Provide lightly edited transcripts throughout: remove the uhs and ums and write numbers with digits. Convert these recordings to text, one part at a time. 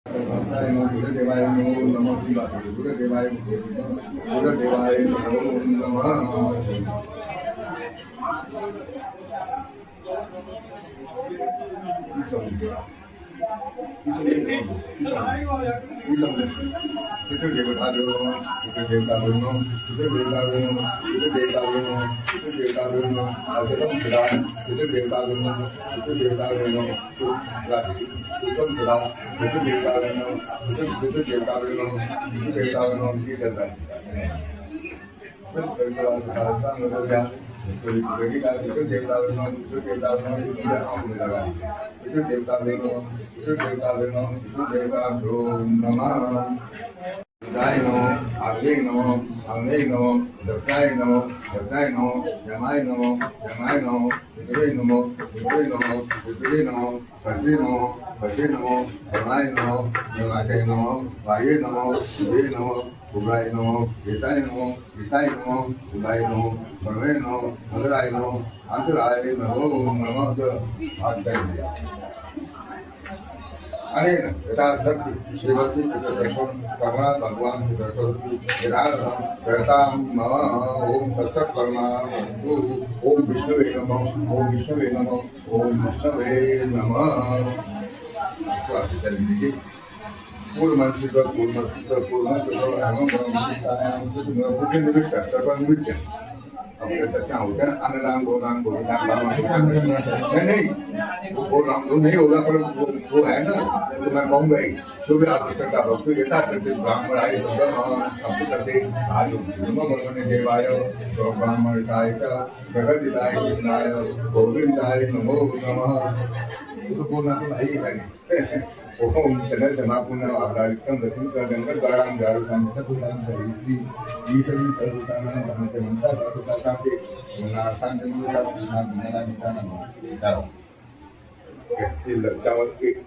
सूर्यदेवाय नमः सूर्यदेवाय नमः Dai no, Agni no, Agni no, Dakai no, Dakai no, Yamai no, Yamai no, Vidri no, Vidri no, Vidri no, Pati no, Pati no, Yamai no, Yamai no, Vaye no, Vaye no, Ugai no, Vitai no, Vitai no, Ugai no, Parve no, Madurai no, Anturai no, Namo Adai. अनेन यथाशक्ति श्रीवत्ति दर्शन कर्मा भगवान के दर्शन प्रताम मम ओम तत्कर्मा ओम विष्णुवे नमः ओम विष्णुवे नमः ओम विष्णुवे नमः। पूर्ण मनसिक पूर्ण पूर्ण अब क्या होता है अन्नदान गोदान गोदान नहीं गोदान तो नहीं होगा पर वो है ना तो मैं कहूँगा तो भी आप सरकार तो यथाशक्ति ब्राह्मण आए संपत्ति आज भगवान देवाय तो ब्राह्मणाय जगदिताय कृष्णाय गोविंदाय नमो नमः। तो पूर्ण तो नहीं है ओम चंद्र समापूर्ण आप्रालिकम दक्षिण गंगा द्वारां जारुकां सकुलां सरित्री ईश्वरी सर्वतानां धनते मंता सर्वता शांति नाशांति मुदा सुना बिना निकाना जाओ ये चावल एक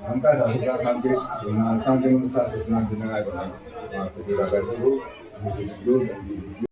मंता सर्वता शांति नाशांति मुदा सुना बिना बना तो पूरा कर दो